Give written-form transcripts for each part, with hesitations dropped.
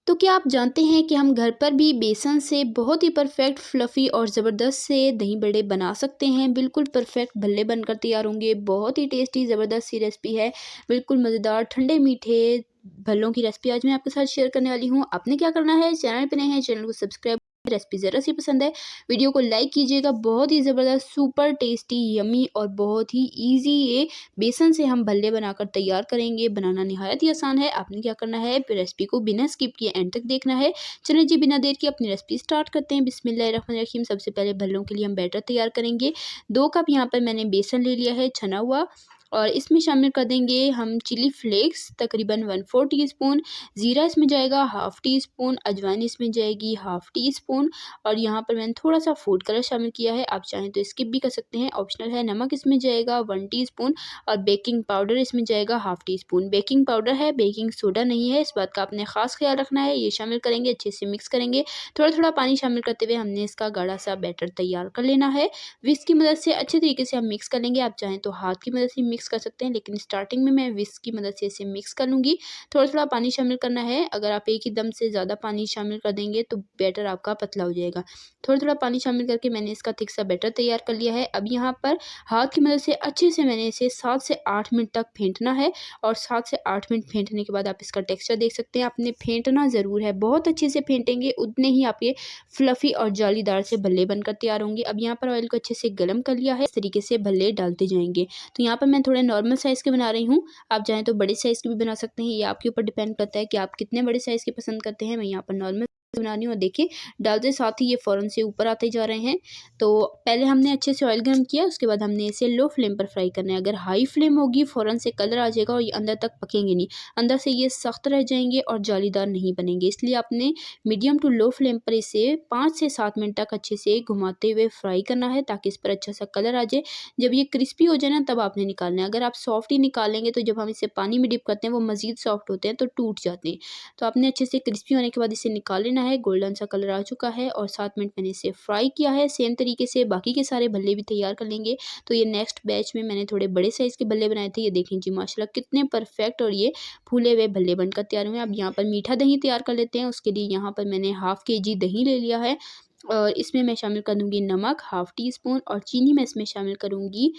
तो क्या आप जानते हैं कि हम घर पर भी बेसन से बहुत ही परफेक्ट फ्लफ़ी और ज़बरदस्त से दही बड़े बना सकते हैं। बिल्कुल परफेक्ट भल्ले बनकर तैयार होंगे। बहुत ही टेस्टी ज़बरदस्त सी रेसिपी है। बिल्कुल मज़ेदार ठंडे मीठे भल्लों की रेसिपी आज मैं आपके साथ शेयर करने वाली हूँ। आपने क्या करना है, चैनल पे नए हैं चैनल को सब्सक्राइब, रेसिपी ज़रा सी पसंद है वीडियो को लाइक कीजिएगा। बहुत ही ज़बरदस्त सुपर टेस्टी यम्मी और बहुत ही ईज़ी ये बेसन से हम भल्ले बनाकर तैयार करेंगे। बनाना निहायत ही आसान है। आपने क्या करना है, रेसिपी को बिना स्किप किए एंड तक देखना है। चलिए जी, बिना देर के अपनी रेसिपी स्टार्ट करते हैं। बिस्मिल्लाहिर्रहमानिर्रहीम। सबसे पहले भल्लों के लिए हम बैटर तैयार करेंगे। 2 कप यहाँ पर मैंने बेसन ले लिया है छना हुआ, और इसमें शामिल कर देंगे हम चिली फ्लेक्स तकरीबन 1/4 टीस्पून, ज़ीरा इसमें जाएगा हाफ़ टी स्पून, अजवाइन इसमें जाएगी हाफ़ टी स्पून, और यहाँ पर मैंने थोड़ा सा फूड कलर शामिल किया है। आप चाहें तो स्किप भी कर सकते हैं, ऑप्शनल है। नमक इसमें जाएगा 1 टीस्पून, और बेकिंग पाउडर इसमें जाएगा half tea spoon. Baking powder है, बेकिंग सोडा नहीं है, इस बात का आपने ख़ास ख्याल रखना है। ये शामिल करेंगे, अच्छे से मिक्स करेंगे। थोड़ा थोड़ा पानी शामिल करते हुए हमने इसका गाढ़ा सा बैटर तैयार कर लेना है। विस्क की मदद से अच्छे तरीके से हम मिक्स कर लेंगे। आप चाहें तो हाथ की मदद से मिक्स कर सकते हैं, लेकिन स्टार्टिंग में मैं विस्क की मदद से इसे मिक्स कर लूँगी। थोड़ा थोड़ा पानी शामिल करना है। अगर आप एक ही दम से ज़्यादा पानी शामिल कर देंगे तो बैटर आपका पतला हो जाएगा। थोड़ा थोड़ा पानी शामिल करके मैंने इसका थिक सा बैटर तैयार कर लिया है। अब यहाँ पर हाथ की मदद से अच्छे से मैंने इसे 7 से 8 मिनट तक फेंटना है, और 7 से 8 मिनट फेंटने के बाद आप इसका टेक्सचर देख सकते हैं। आपने फेंटना ज़रूर है, बहुत अच्छे से फेंटेंगे उतने ही आपके फ्लफ़ी और जालीदार से भल्ले बनकर तैयार होंगे। अब यहाँ पर ऑयल को अच्छे से गरम कर लिया है। इस तरीके से भल्ले डालते जाएंगे। तो यहाँ पर मैं थोड़े नॉर्मल साइज़ के बना रही हूँ। आप चाहें तो बड़े साइज़ के भी बना सकते हैं। ये आपके ऊपर डिपेंड करता है कि आप कितने बड़े साइज़ के पसंद करते हैं। मैं यहाँ पर नॉर्मल बना रही हूँ, और देखिए डालते साथ ही ये फ़ौरन से ऊपर आते जा रहे हैं। तो पहले हमने अच्छे से ऑयल गर्म किया, उसके बाद हमने इसे लो फ्लेम पर फ्राई करना है। अगर हाई फ्लेम होगी फ़ौरन से कलर आ जाएगा और ये अंदर तक पकेंगे नहीं, अंदर से ये सख्त रह जाएंगे और जालीदार नहीं बनेंगे। इसलिए आपने मीडियम टू लो फ्लेम पर इसे 5 से 7 मिनट तक अच्छे से घुमाते हुए फ्राई करना है, ताकि इस पर अच्छा सा कलर आ जाए। जब ये क्रिस्पी हो जाए ना, तब आपने निकालना है। अगर आप सॉफ्ट ही निकालेंगे तो जब हम इसे पानी में डिप करते हैं वो मज़ीद सॉफ्ट होते हैं, तो टूट जाते हैं। तो आपने अच्छे से क्रिस्पी होने के बाद इसे निकाल लेना है। गोल्डन सा कलर आ चुका है और 7 मिनट मैंने इसे फ्राई किया है। सेम तरीके से बाकी के सारे भल्ले भी तैयार कर लेंगे। तो ये नेक्स्ट बैच में मैंने थोड़े बड़े साइज़ के भल्ले बनाए थे। ये देखें जी, माशाल्लाह कितने परफेक्ट और ये फूले हुए भल्ले बनकर तैयार हुए हैं। अब यहाँ पर मीठा दही तैयार कर लेते हैं। उसके लिए यहाँ पर मैंने हाफ़ केजी दही ले लिया है, और इसमें मैं शामिल कर दूँगी नमक हाफ़ टी स्पून, और चीनी मैं इसमें शामिल करूँगी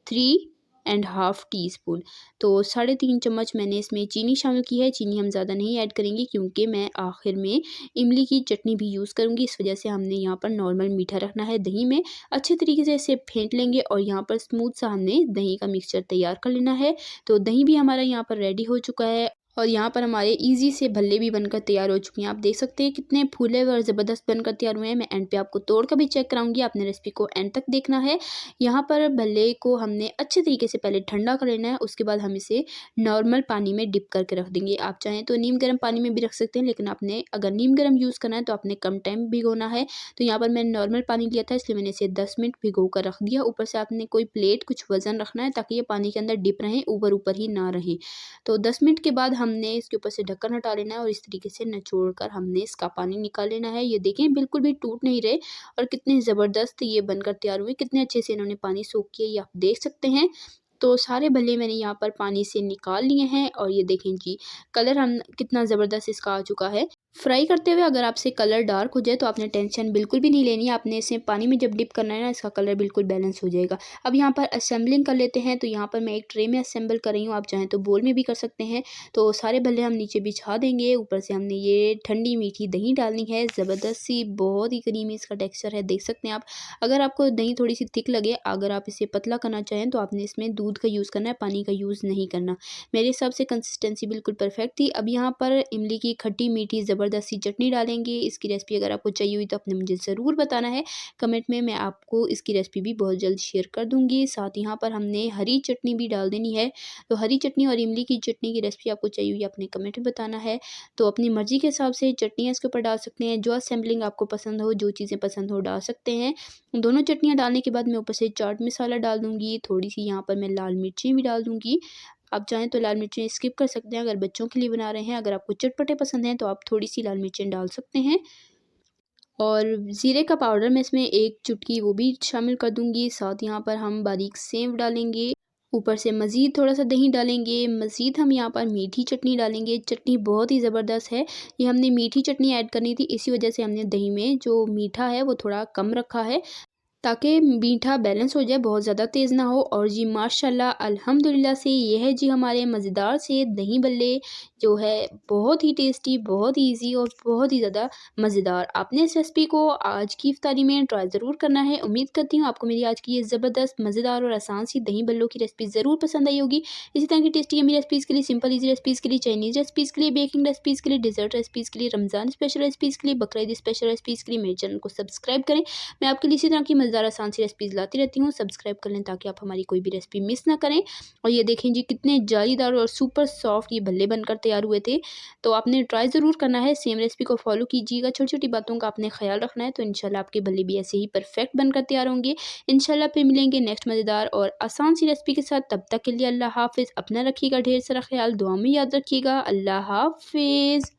3 एंड हाफ़ टी स्पून। तो 3.5 चम्मच मैंने इसमें चीनी शामिल की है। चीनी हम ज़्यादा नहीं ऐड करेंगे, क्योंकि मैं आखिर में इमली की चटनी भी यूज़ करूँगी। इस वजह से हमने यहाँ पर नॉर्मल मीठा रखना है। दही में अच्छे तरीके से इसे फेंट लेंगे, और यहाँ पर स्मूथ सा हमने दही का मिक्सचर तैयार कर लेना है। तो दही भी हमारा यहाँ पर रेडी हो चुका है, और यहाँ पर हमारे ईज़ी से भल्ले भी बनकर तैयार हो चुके हैं। आप देख सकते हैं कितने फूले हुए और ज़बरदस्त बनकर तैयार हुए हैं। मैं एंड पे आपको तोड़ कर भी चेक कराऊंगी। आपने रेसिपी को एंड तक देखना है। यहाँ पर भल्ले को हमने अच्छे तरीके से पहले ठंडा कर लेना है, उसके बाद हम इसे नॉर्मल पानी में डिप करके रख देंगे। आप चाहें तो नीम गर्म पानी में भी रख सकते हैं, लेकिन आपने अगर नीम गर्म यूज़ करना है तो आपने कम टाइम भिगोना है। तो यहाँ पर मैंने नॉर्मल पानी लिया था, इसलिए मैंने इसे 10 मिनट भिगो कर रख दिया। ऊपर से आपने कोई प्लेट कुछ वज़न रखना है, ताकि ये पानी के अंदर डिप रहें, ऊपर ऊपर ही ना रहें। तो 10 मिनट के बाद हमने इसके ऊपर से ढक्कन हटा लेना है, और इस तरीके से निचोड़ कर हमने इसका पानी निकाल लेना है। ये देखें बिल्कुल भी टूट नहीं रहे, और कितने ज़बरदस्त ये बनकर तैयार हुए। कितने अच्छे से इन्होंने पानी सोख किया, ये आप देख सकते हैं। तो सारे भल्ले मैंने यहाँ पर पानी से निकाल लिए हैं, और ये देखें जी कलर हम कितना ज़बरदस्त इसका आ चुका है। फ्राई करते हुए अगर आपसे कलर डार्क हो जाए तो आपने टेंशन बिल्कुल भी नहीं लेनी है। आपने इसे पानी में जब डिप करना है ना, इसका कलर बिल्कुल बैलेंस हो जाएगा। अब यहाँ पर असेंबलिंग कर लेते हैं। तो यहाँ पर मैं एक ट्रे में असेंबल कर रही हूँ, आप चाहें तो बोल में भी कर सकते हैं। तो सारे भल्ले हम नीचे बिछा देंगे। ऊपर से हमने ये ठंडी मीठी दही डालनी है, ज़बरदस्त सी, बहुत ही क्रीमी इसका टेक्सचर है, देख सकते हैं आप। अगर आपको दही थोड़ी सी थिक लगे, अगर आप इसे पतला करना चाहें, तो आपने इसमें दूध का यूज़ करना है, पानी का यूज़ नहीं करना। मेरे हिसाब से कंसिस्टेंसी बिल्कुल परफेक्ट थी। अब यहाँ पर इमली की खट्टी मीठी ज़बरदस्त सी चटनी डालेंगे। इसकी रेसिपी अगर आपको चाहिए हुई तो आपने मुझे ज़रूर बताना है कमेंट में। मैं आपको इसकी रेसिपी भी बहुत जल्द शेयर कर दूँगी। साथ यहाँ पर हमने हरी चटनी भी डाल देनी है। तो हरी चटनी और इमली की चटनी की रेसिपी आपको चाहिए हुई आपने कमेंट में बताना है। तो अपनी मर्ज़ी के हिसाब से चटनियाँ इसके ऊपर डाल सकते हैं। जो असेंबलिंग आपको पसंद हो, जो चीज़ें पसंद हो, डाल सकते हैं। दोनों चटनियाँ डालने के बाद मैं ऊपर से चाट मसाला डाल दूँगी। थोड़ी-सी यहाँ पर मैं लाल मिर्ची भी डाल दूँगी। आप चाहें तो लाल मिर्चें स्किप कर सकते हैं, अगर बच्चों के लिए बना रहे हैं। अगर आपको चटपटे पसंद हैं तो आप थोड़ी-सी लाल मिर्चें डाल सकते हैं। और ज़ीरे का पाउडर मैं इसमें 1 चुटकी वो भी शामिल कर दूँगी। साथ यहाँ पर हम बारीक सेव डालेंगे, ऊपर से मज़ीद थोड़ा-सा दही डालेंगे, मज़ीद हम यहाँ पर मीठी चटनी डालेंगे। चटनी बहुत ही ज़बरदस्त है। ये हमने मीठी चटनी ऐड करनी थी, इसी वजह से हमने दही में जो मीठा है वो थोड़ा कम रखा है, ताकि मीठा बैलेंस हो जाए, बहुत ज़्यादा तेज़ ना हो। और जी माशाल्लाह अल्हम्दुलिल्लाह से ये है जी हमारे मज़ेदार से दही बल्ले, जो है बहुत ही टेस्टी, बहुत ही ईज़ी और बहुत ही ज़्यादा मज़ेदार। आपने इस रेसिपी को आज की इफ्तारी में ट्राई ज़रूर करना है। उम्मीद करती हूँ आपको मेरी आज की ये ज़बरदस्त, मज़ेदार और आसान सी दही बल्लों की रेसिपी ज़रूर पसंद आई होगी। इसी तरह की टेस्टी यम्मी रेसिपीज़ के लिए, सिंपल ईज़ी रेसिपीज़ के लिए, चाइनीज़ रेसिपीज़ के लिए, बेकिंग रेसिपीज़ के लिए, डेज़र्ट रेसिपीज़ के लिए, रमज़ान स्पेशल रेसिपीज़ के लिए, बकरीद स्पेशल रेसिपीज़ के लिए मेरे चैनल को सब्सक्राइब करें। मैं आपके लिए इसी तरह की मज़ेदार आसान सी रेसिपीज़ लाती रहती हूँ। सब्सक्राइब कर लें ताकि आप हमारी कोई भी रेसिपी मिस ना करें। और ये देखें जी कितने जालीदार और सुपर सॉफ्ट ये भल्ले बनकर तैयार हुए थे। तो आपने ट्राई ज़रूर करना है, सेम रेसिपी को फॉलो कीजिएगा। छोटी-छोटी बातों का आपने ख़्याल रखना है, तो इंशाल्लाह आपके भल्ले भी ऐसे ही परफेक्ट बनकर तैयार होंगे। इंशाल्लाह फिर मिलेंगे नेक्स्ट मज़ेदार और आसान सी रेसिपी के साथ। तब तक के लिए अल्लाह हाफ़िज़। अपना रखिएगा ढेर सारा ख़्याल, दुआ में याद रखिएगा। अल्लाह हाफ़िज़।